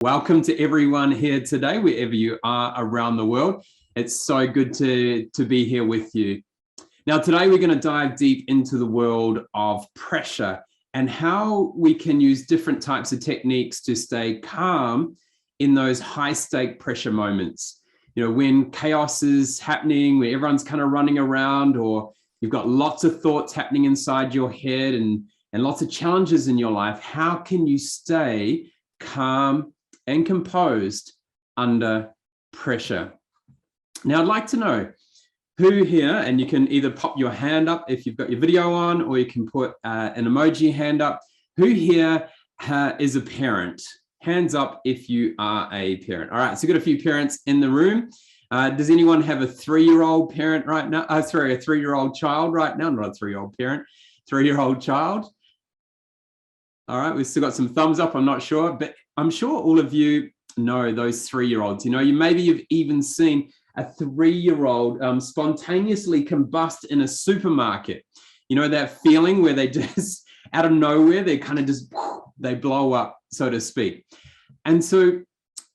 Welcome to everyone here today, wherever you are around the world. It's so good to be here with you. Now, today we're going to dive deep into the world of pressure and how we can use different types of techniques to stay calm in those high-stake pressure moments. You know, when chaos is happening, where everyone's kind of running around, or you've got lots of thoughts happening inside your head and lots of challenges in your life, how can you stay calm and composed under pressure? Now, I'd like to know who here, and you can either pop your hand up if you've got your video on, or you can put an emoji hand up. Who here is a parent? Hands up if you are a parent. All right, so we've got a few parents in the room. Does anyone have a 3-year-old parent right now? Sorry, a 3-year-old child right now? Not a 3-year-old parent, 3-year-old child. All right, we've still got some thumbs up, I'm not sure, but I'm sure all of you know those 3-year-olds. You know, maybe you've even seen a 3-year-old spontaneously combust in a supermarket. You know, that feeling where they just, out of nowhere, they kind of just, they blow up, so to speak. And so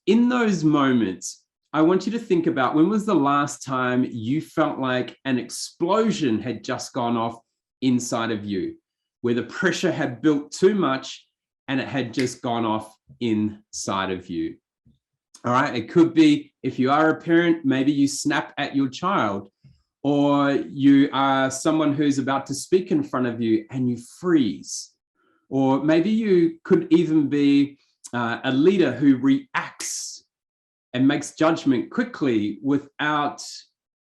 in those moments, I want you to think about, when was the last time you felt like an explosion had just gone off inside of you, where the pressure had built too much and it had just gone off inside of you? All right, it could be, if you are a parent, maybe you snap at your child, or you are someone who's about to speak in front of you and you freeze. Or maybe you could even be a leader who reacts and makes judgment quickly without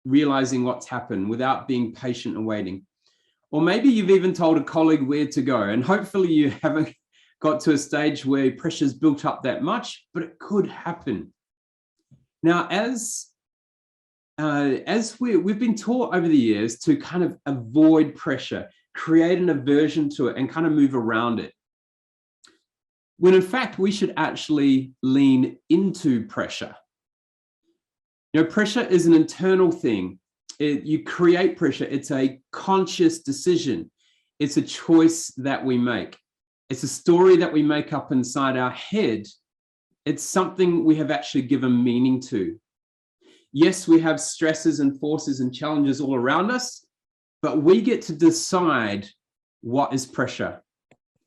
realizing what's happened, without being patient and waiting. Or maybe you've even told a colleague where to go, and hopefully you haven't got to a stage where pressure's built up that much, but it could happen. Now, as we've been taught over the years to kind of avoid pressure, create an aversion to it, and kind of move around it, when in fact we should actually lean into pressure. You know, pressure is an internal thing. You create pressure. It's a conscious decision. It's a choice that we make. It's a story that we make up inside our head. It's something we have actually given meaning to. Yes, we have stresses and forces and challenges all around us, but we get to decide what is pressure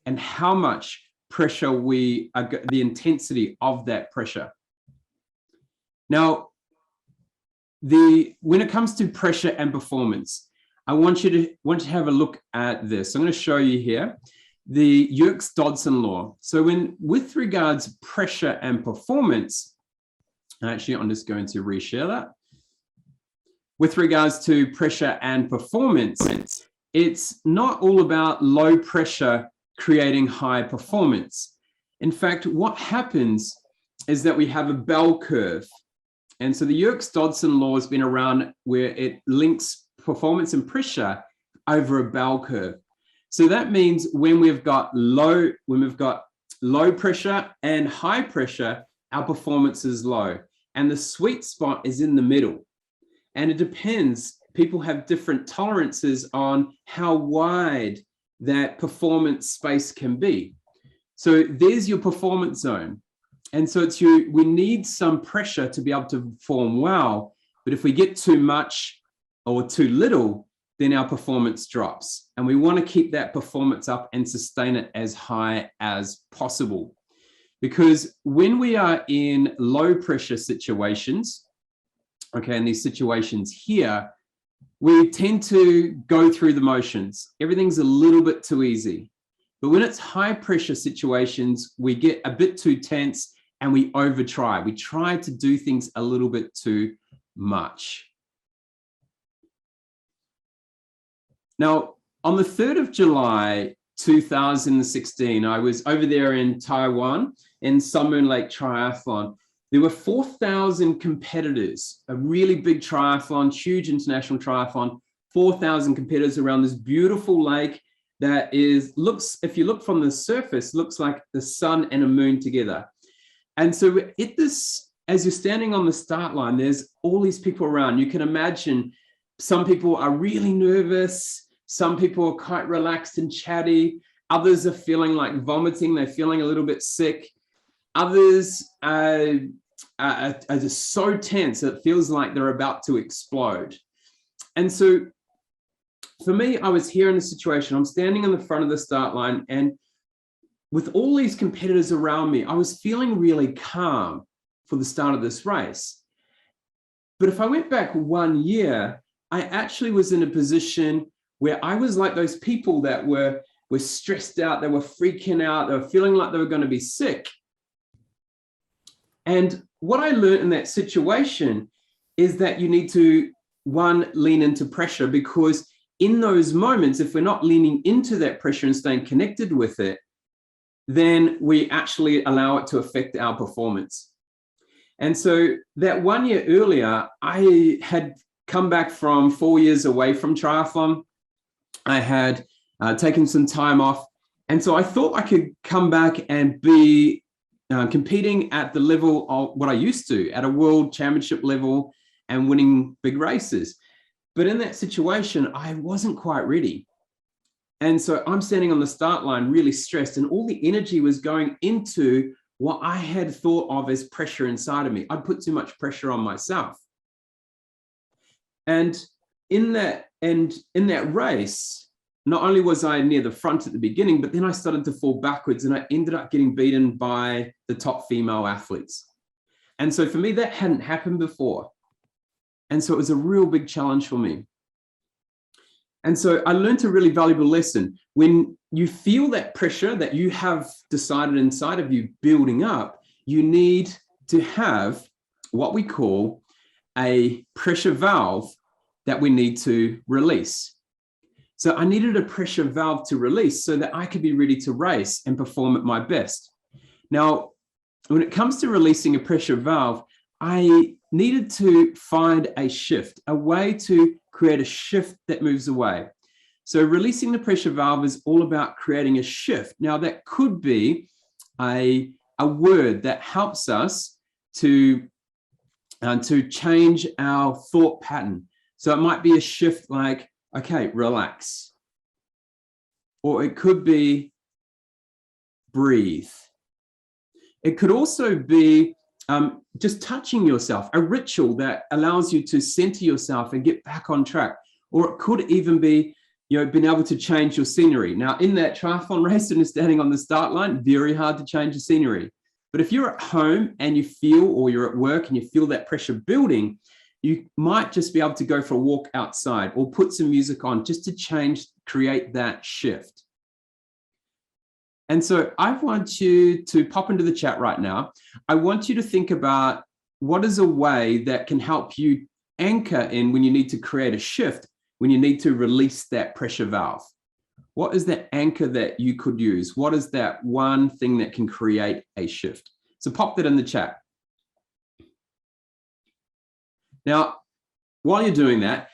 and how much pressure the intensity of that pressure. Now, when it comes to pressure and performance, I want you to have a look at this. I'm going to show you here the Yerkes-Dodson law. So with regards pressure and performance, actually, I'm just going to reshare that. With regards to pressure and performance, it's not all about low pressure creating high performance. In fact, what happens is that we have a bell curve. And so the Yerkes-Dodson law has been around where it links performance and pressure over a bell curve. So that means when we've got low pressure and high pressure, our performance is low. And the sweet spot is in the middle. And it depends. People have different tolerances on how wide that performance space can be. So there's your performance zone. And so we need some pressure to be able to perform well. But if we get too much or too little, then our performance drops. And we want to keep that performance up and sustain it as high as possible. Because when we are in low pressure situations, okay, in these situations here, we tend to go through the motions. Everything's a little bit too easy. But when it's high pressure situations, we get a bit too tense and we overtry. We try to do things a little bit too much. Now, on the 3rd of July, 2016, I was over there in Taiwan in Sun Moon Lake Triathlon. There were 4,000 competitors, a really big triathlon, huge international triathlon, 4,000 competitors around this beautiful lake that looks, if you look from the surface, looks like the sun and a moon together. And so as you're standing on the start line, there's all these people around. You can imagine some people are really nervous. Some people are quite relaxed and chatty. Others are feeling like vomiting. They're feeling a little bit sick. Others are just so tense that it feels like they're about to explode. And so for me, I was here in a situation, I'm standing in the front of the start line, and with all these competitors around me, I was feeling really calm for the start of this race. But if I went back 1 year, I actually was in a position where I was like those people that were stressed out, they were freaking out, they were feeling like they were going to be sick. And what I learned in that situation is that you need to, one, lean into pressure, because in those moments, if we're not leaning into that pressure and staying connected with it, then we actually allow it to affect our performance. And so that 1 year earlier, I had come back from 4 years away from triathlon. I had taken some time off. And so I thought I could come back and be competing at the level of what I used to, at a world championship level and winning big races. But in that situation, I wasn't quite ready. And so I'm standing on the start line really stressed, and all the energy was going into what I had thought of as pressure inside of me. I'd put too much pressure on myself. And in that race, not only was I near the front at the beginning, but then I started to fall backwards, and I ended up getting beaten by the top female athletes. And so for me, that hadn't happened before. And so it was a real big challenge for me. And so I learned a really valuable lesson. When you feel that pressure that you have decided inside of you building up, you need to have what we call a pressure valve that we need to release. So I needed a pressure valve to release so that I could be ready to race and perform at my best. Now, when it comes to releasing a pressure valve, I needed to find a shift, a way to create a shift that moves away. So releasing the pressure valve is all about creating a shift. Now, that could be a word that helps us to change our thought pattern. So it might be a shift like, okay, relax. Or it could be breathe. It could also be just touching yourself, a ritual that allows you to center yourself and get back on track. Or it could even be, being able to change your scenery. Now, in that triathlon race and you're standing on the start line, very hard to change the scenery. But if you're at home and you feel, or you're at work and you feel that pressure building, you might just be able to go for a walk outside or put some music on just to create that shift. And so I want you to pop into the chat right now. I want you to think about what is a way that can help you anchor in when you need to create a shift, when you need to release that pressure valve. What is that anchor that you could use? What is that one thing that can create a shift? So pop that in the chat. Now, while you're doing that,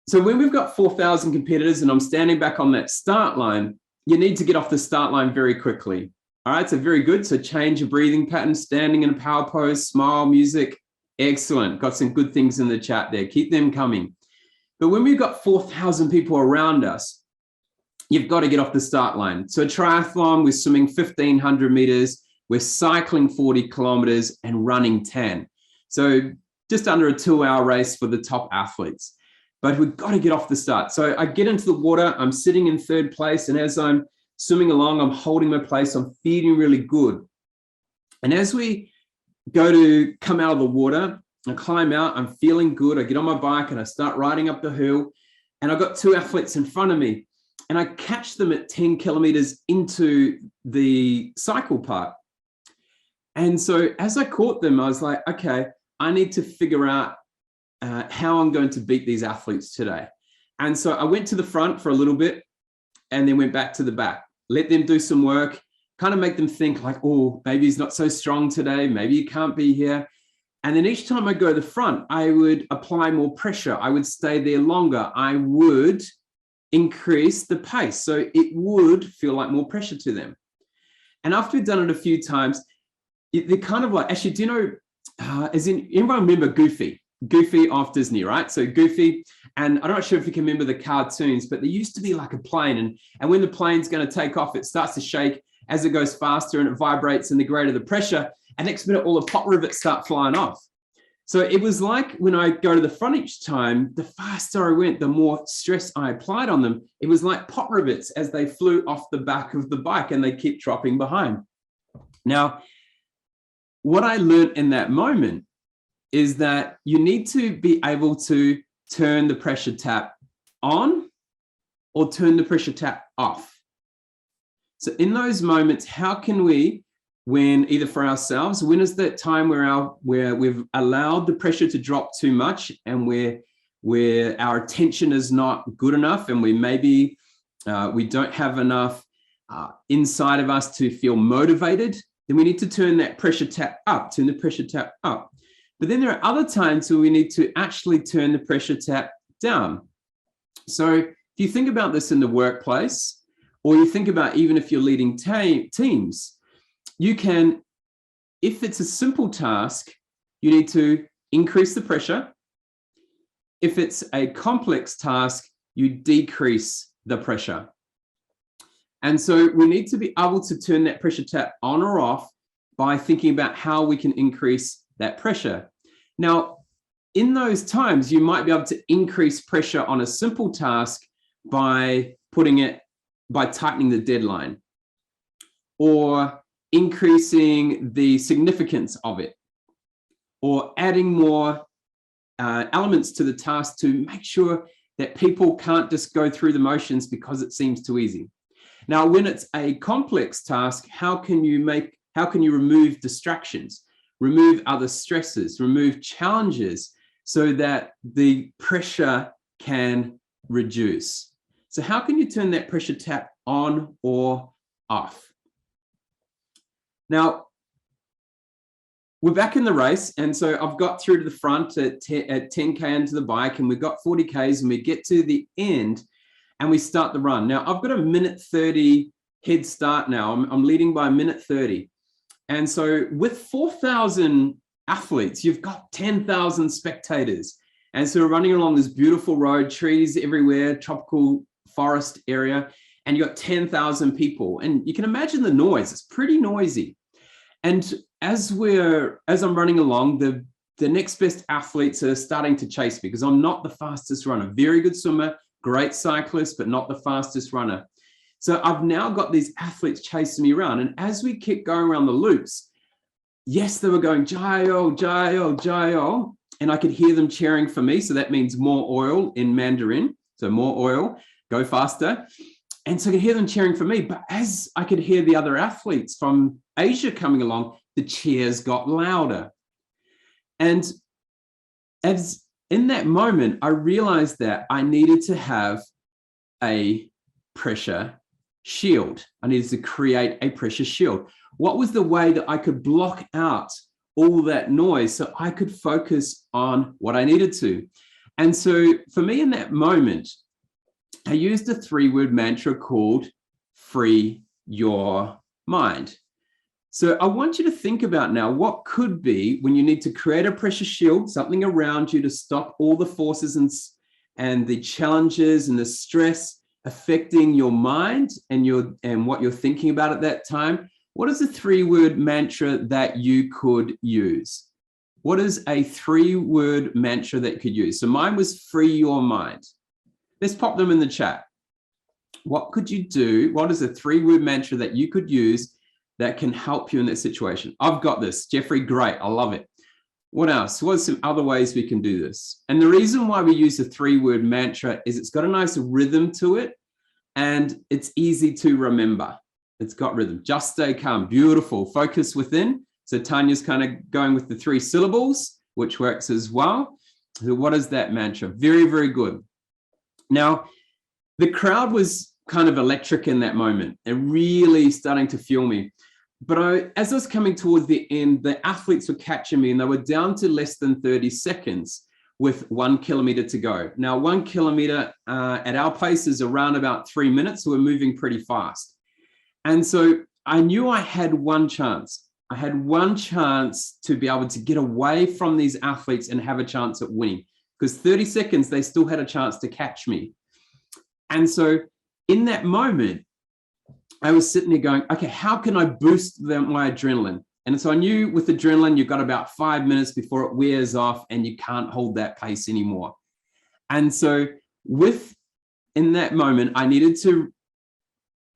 so when we've got 4,000 competitors and I'm standing back on that start line, you need to get off the start line very quickly. All right, so very good. So change your breathing pattern, standing in a power pose, smile, music. Excellent. Got some good things in the chat there. Keep them coming. But when we've got 4,000 people around us, you've got to get off the start line. So triathlon, we're swimming 1,500 meters, we're cycling 40 kilometers and running 10. So just under a 2-hour race for the top athletes. But we've got to get off the start. So I get into the water, I'm sitting in third place, and as I'm swimming along, I'm holding my place, I'm feeling really good. And as we go to come out of the water, I climb out, I'm feeling good, I get on my bike and I start riding up the hill, and I've got 2 athletes in front of me, and I catch them at 10 kilometers into the cycle part. And so as I caught them, I was like, okay, I need to figure out how I'm going to beat these athletes today. And so I went to the front for a little bit and then went back to the back, let them do some work, kind of make them think like, oh, maybe he's not so strong today, maybe he can't be here. And then each time I go to the front, I would apply more pressure. I would stay there longer. I would increase the pace. So it would feel like more pressure to them. And after we've done it a few times, they're kind of like, actually, do you know, everyone remember Goofy? Goofy off Disney, right? So Goofy, and I'm not sure if you can remember the cartoons, but there used to be like a plane, and when the plane's going to take off, it starts to shake as it goes faster and it vibrates and the greater the pressure, and next minute all the pot rivets start flying off. So it was like when I go to the front each time, the faster I went, the more stress I applied on them. It was like pot rivets as they flew off the back of the bike and they keep dropping behind. Now, what I learned in that moment is that you need to be able to turn the pressure tap on or turn the pressure tap off. So in those moments, how can we, when either for ourselves, when is that time where we've allowed the pressure to drop too much and where our attention is not good enough and we maybe we don't have enough inside of us to feel motivated, then we need to turn that pressure tap up, turn the pressure tap up. But then there are other times where we need to actually turn the pressure tap down. So if you think about this in the workplace, or you think about even if you're leading teams, you can, if it's a simple task, you need to increase the pressure. If it's a complex task, you decrease the pressure. And so we need to be able to turn that pressure tap on or off by thinking about how we can increase that pressure. Now, in those times, you might be able to increase pressure on a simple task by tightening the deadline or increasing the significance of it or adding more elements to the task to make sure that people can't just go through the motions because it seems too easy. Now, when it's a complex task, how can you remove distractions, remove other stresses, remove challenges so that the pressure can reduce? So how can you turn that pressure tap on or off? Now, we're back in the race. And so I've got through to the front at 10K into the bike, and we've got 40Ks, and we get to the end and we start the run. Now, I've got a minute 30 head start now. I'm leading by a minute 30. And so with 4,000 athletes, you've got 10,000 spectators. And so we're running along this beautiful road, trees everywhere, tropical forest area, and you got 10,000 people. And you can imagine the noise. It's pretty noisy. And as I'm running along, the next best athletes are starting to chase me because I'm not the fastest runner. Very good swimmer, great cyclist, but not the fastest runner. So I've now got these athletes chasing me around. And as we keep going around the loops, yes, they were going, Jayo, Jayo, Jayo. And I could hear them cheering for me. So that means more oil in Mandarin. So more oil, go faster. And so I could hear them cheering for me. But as I could hear the other athletes from Asia coming along, the cheers got louder. And as in that moment, I realized that I needed to have a pressure shield. I needed to create a pressure shield. What was the way that I could block out all that noise so I could focus on what I needed to? And so for me in that moment, I used a 3-word mantra called free your mind. So I want you to think about now what could be when you need to create a pressure shield, something around you to stop all the forces and the challenges and the stress affecting your mind and what you're thinking about at that time. What is a 3-word mantra that you could use? What is a 3-word mantra that you could use? So mine was free your mind. Let's pop them in the chat. What could you do? What is a 3-word mantra that you could use that can help you in that situation? I've got this. Jeffrey, great. I love it. What else? What are some other ways we can do this? And the reason why we use a 3-word mantra is it's got a nice rhythm to it and it's easy to remember. It's got rhythm. Just stay calm. Beautiful. Focus within. So Tanya's kind of going with the 3 syllables, which works as well. So what is that mantra? Very, very good. Now, the crowd was kind of electric in that moment and really starting to fuel me. But as I was coming towards the end, the athletes were catching me and they were down to less than 30 seconds with 1 kilometer to go. Now, 1 kilometer at our pace is around about 3 minutes, so we're moving pretty fast. And so I knew I had one chance. I had one chance to be able to get away from these athletes and have a chance at winning, because 30 seconds, they still had a chance to catch me. And so in that moment, I was sitting there going, okay, how can I boost my adrenaline? And so I knew with adrenaline, you've got about 5 minutes before it wears off and you can't hold that pace anymore. And so in that moment, I needed to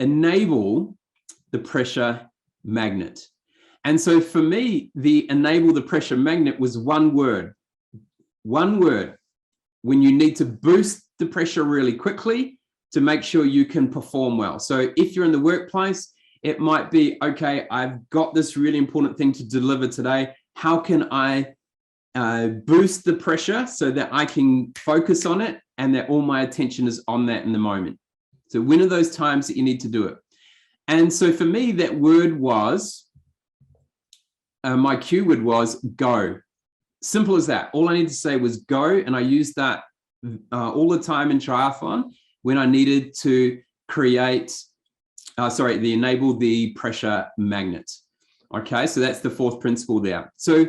enable the pressure magnet. And so for me, the enable the pressure magnet was one word. One word. When you need to boost the pressure really quickly to make sure you can perform well. So if you're in the workplace, it might be, okay, I've got this really important thing to deliver today. How can I boost the pressure so that I can focus on it and that all my attention is on that in the moment? So when are those times that you need to do it? And so for me, that word was, my cue word was go. Simple as that. All I need to say was go. And I used that all the time in triathlon when I needed to enable the pressure magnet. Okay, so that's the fourth principle there. So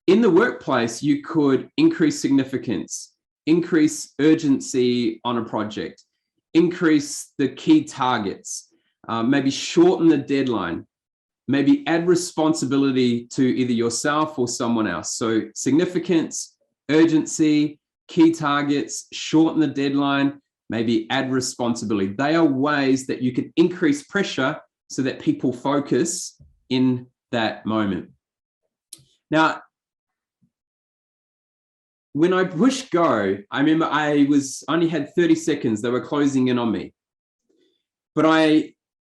in the workplace, you could increase significance, increase urgency on a project, increase the key targets, maybe shorten the deadline, maybe add responsibility to either yourself or someone else. So significance, urgency, key targets, shorten the deadline, maybe add responsibility. They are ways that you can increase pressure so that people focus in that moment. Now, when I push go, I remember I only had 30 seconds. They were closing in on me. But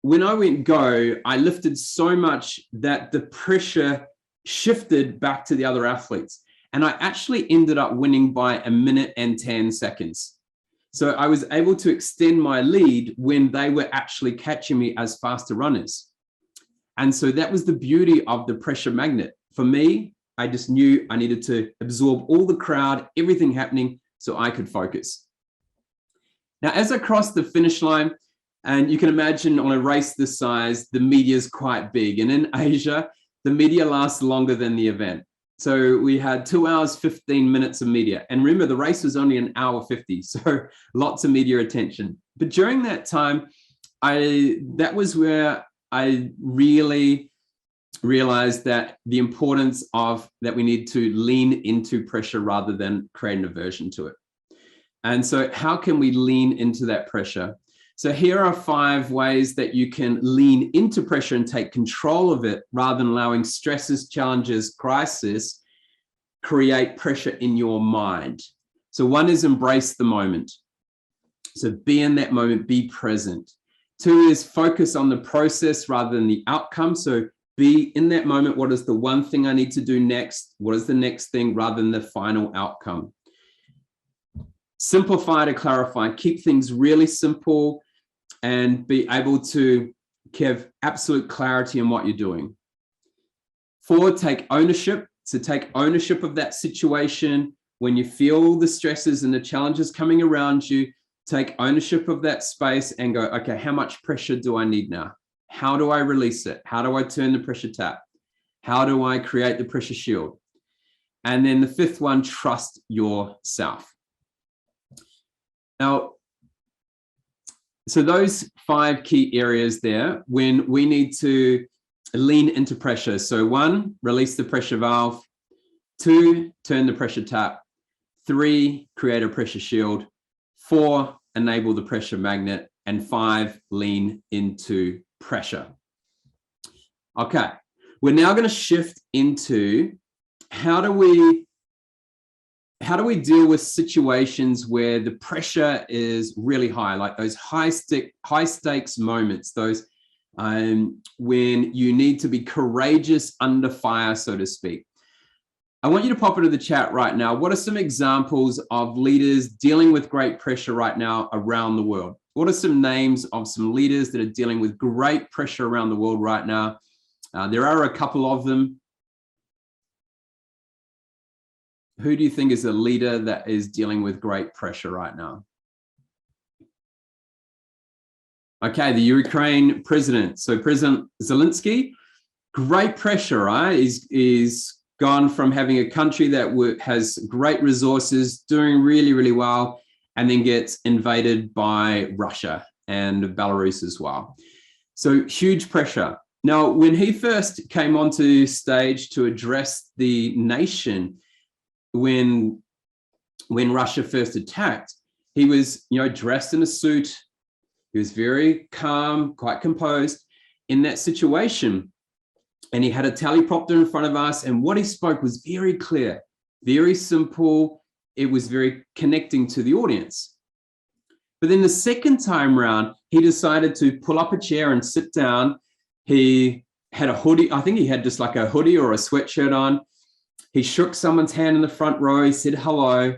when I went go, I lifted so much that the pressure shifted back to the other athletes. And I actually ended up winning by 1 minute and 10 seconds. So I was able to extend my lead when they were actually catching me as faster runners. And so that was the beauty of the pressure magnet. For me, I just knew I needed to absorb all the crowd, everything happening, so I could focus. Now, as I crossed the finish line, and you can imagine on a race this size, the media is quite big. And in Asia, the media lasts longer than the event. So we had 2 hours, 15 minutes of media. And remember, the race was only 1 hour 50. So lots of media attention. But during that time, that was where I really realized that the importance of that we need to lean into pressure rather than create an aversion to it. And so how can we lean into that pressure? So here are 5 ways that you can lean into pressure and take control of it rather than allowing stresses, challenges, crisis, create pressure in your mind. So 1 is embrace the moment. So be in that moment, be present. 2 is focus on the process rather than the outcome. So be in that moment. What is the one thing I need to do next? What is the next thing rather than the final outcome? Simplify to clarify, keep things really simple and be able to give absolute clarity in what you're doing. 4, take ownership. So take ownership of that situation. When you feel the stresses and the challenges coming around you, take ownership of that space and go, okay, how much pressure do I need now? How do I release it? How do I turn the pressure tap? How do I create the pressure shield? And then the 5th one, trust yourself. Now, so those 5 key areas there, when we need to lean into pressure. So 1, release the pressure valve. 2, turn the pressure tap. 3, create a pressure shield. 4, enable the pressure magnet. And 5, lean into pressure. Okay, we're now going to shift into how do we deal with situations where the pressure is really high, like those high stakes moments, those when you need to be courageous under fire, so to speak. I want you to pop into the chat right now. What are some examples of leaders dealing with great pressure right now around the world? What are some names of some leaders that are dealing with great pressure around the world right now? There are a couple of them. Who do you think is a leader that is dealing with great pressure right now? Okay, the Ukraine president. So President Zelensky, great pressure, right? He's gone from having a country that has great resources, doing really, really well, and then gets invaded by Russia and Belarus as well. So huge pressure. Now, when he first came onto stage to address the nation, when Russia first attacked, he was, dressed in a suit. He was very calm, quite composed in that situation. And he had a teleprompter in front of us. And what he spoke was very clear, very simple. It was very connecting to the audience. But then the second time round, he decided to pull up a chair and sit down. He had a hoodie. I think he had just like a hoodie or a sweatshirt on. He shook someone's hand in the front row. He said hello.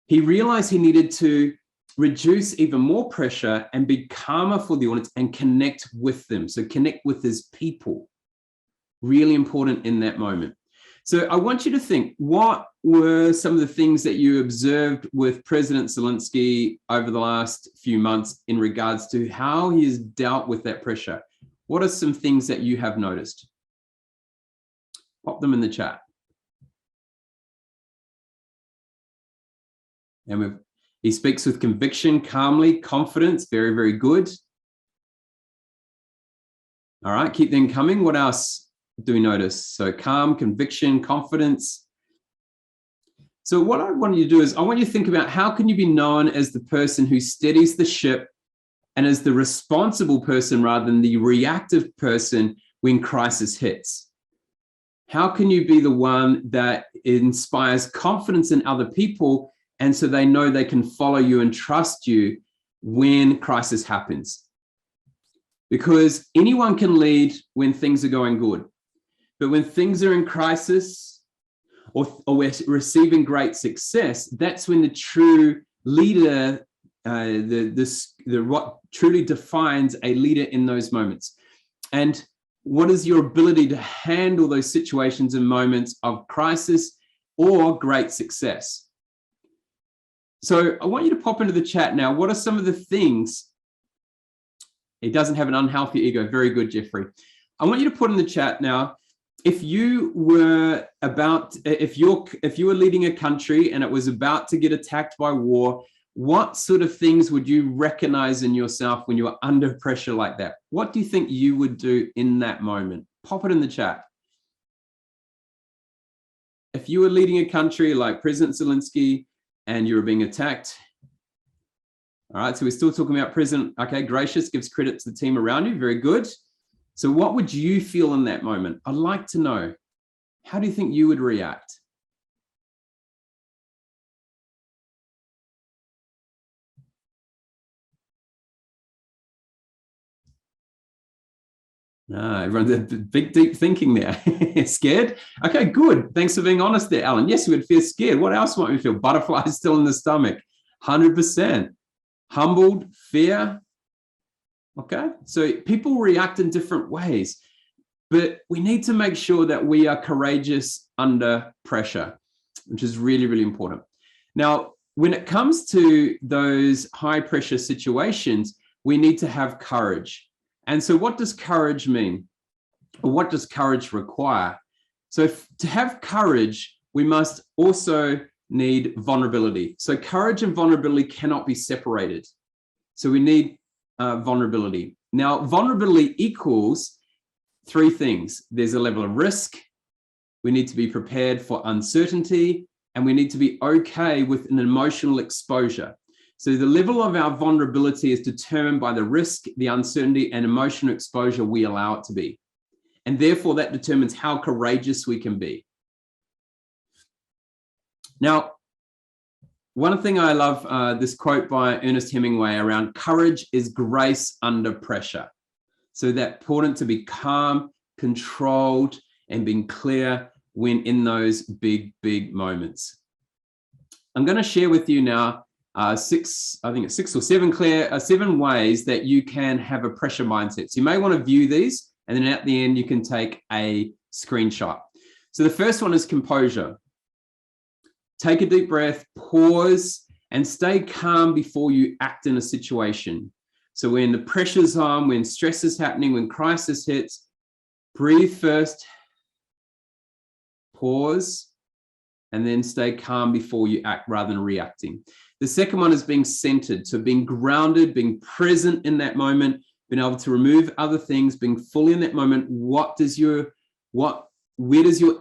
He realized he needed to reduce even more pressure and be calmer for the audience and connect with them. So connect with his people. Really important in that moment. So I want you to think, what were some of the things that you observed with President Zelensky over the last few months in regards to how he has dealt with that pressure? What are some things that you have noticed? Pop them in the chat. And he speaks with conviction, calmly, confidence, very, very good. All right, keep them coming. What else do we notice? So calm, conviction, confidence. So what I want you to do is I want you to think about how can you be known as the person who steadies the ship and as the responsible person rather than the reactive person when crisis hits. How can you be the one that inspires confidence in other people and so they know they can follow you and trust you when crisis happens? Because anyone can lead when things are going good. But when things are in crisis or we're receiving great success, that's when the true leader, what truly defines a leader in those moments. And what is your ability to handle those situations and moments of crisis or great success? So I want you to pop into the chat now. What are some of the things? He doesn't have an unhealthy ego. Very good, Jeffrey. I want you to put in the chat now, if you were leading a country and it was about to get attacked by war, what sort of things would you recognize in yourself when you are under pressure like that? What do you think you would do in that moment? Pop it in the chat. If you were leading a country like President Zelensky and you were being attacked, all right, so we're still talking about President, okay, gracious, gives credit to the team around you, very good. So what would you feel in that moment? I'd like to know, how do you think you would react? Everyone's big, deep thinking there. Scared? Okay, good. Thanks for being honest there, Alan. Yes, we would feel scared. What else might we feel? Butterflies still in the stomach. 100%. Humbled, fear. Okay, so people react in different ways, but we need to make sure that we are courageous under pressure, which is really, really important. Now, when it comes to those high pressure situations, we need to have courage. And so what does courage mean? Or what does courage require? So to have courage, we must also need vulnerability. So courage and vulnerability cannot be separated. So we need vulnerability. Now, vulnerability equals three things. There's a level of risk. We need to be prepared for uncertainty, and we need to be okay with an emotional exposure. So the level of our vulnerability is determined by the risk, the uncertainty, and emotional exposure we allow it to be. And therefore, that determines how courageous we can be. Now, one thing I love, this quote by Ernest Hemingway around courage is grace under pressure. So that's important to be calm, controlled, and being clear when in those big, big moments. I'm going to share with you now six or seven ways that you can have a pressure mindset. So you may want to view these, and then at the end, you can take a screenshot. So the first one is composure. Take a deep breath, pause, and stay calm before you act in a situation. So when the pressure's on, when stress is happening, when crisis hits, breathe first, pause, and then stay calm before you act rather than reacting. The second one is being centered. So being grounded, being present in that moment, being able to remove other things, being fully in that moment. Where does your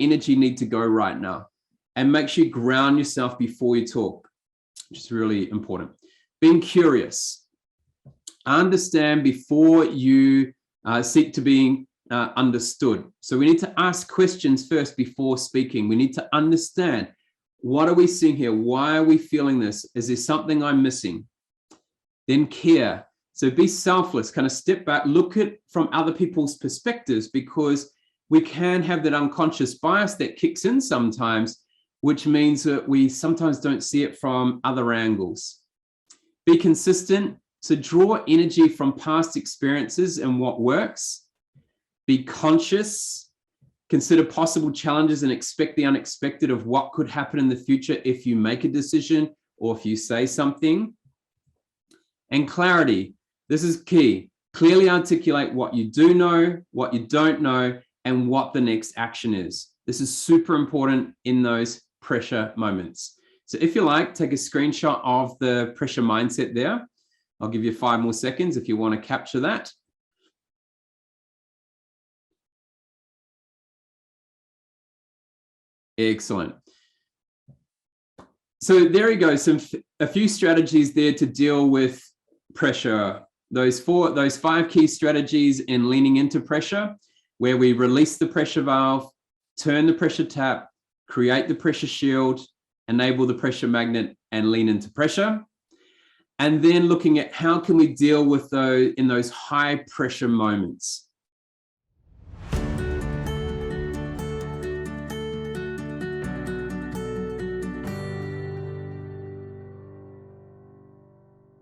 energy need to go right now? And make sure you ground yourself before you talk, which is really important. Being curious. Understand before you seek to be understood. So we need to ask questions first before speaking. We need to understand, what are we seeing here? Why are we feeling this? Is there something I'm missing? Then care. So be selfless, kind of step back, look at from other people's perspectives, because we can have that unconscious bias that kicks in sometimes, which means that we sometimes don't see it from other angles. Be consistent. So draw energy from past experiences and what works. Be conscious. Consider possible challenges and expect the unexpected of what could happen in the future if you make a decision or if you say something. And clarity. This is key. Clearly articulate what you do know, what you don't know, and what the next action is. This is super important in those pressure moments. So if you like, take a screenshot of the pressure mindset there. I'll give you 5 more seconds if you want to capture that. Excellent. So there you go. A few strategies there to deal with pressure. Those 5 key strategies in leaning into pressure, where we release the pressure valve, turn the pressure tap, create the pressure shield, enable the pressure magnet, and lean into pressure. And then looking at how can we deal with those in those high pressure moments.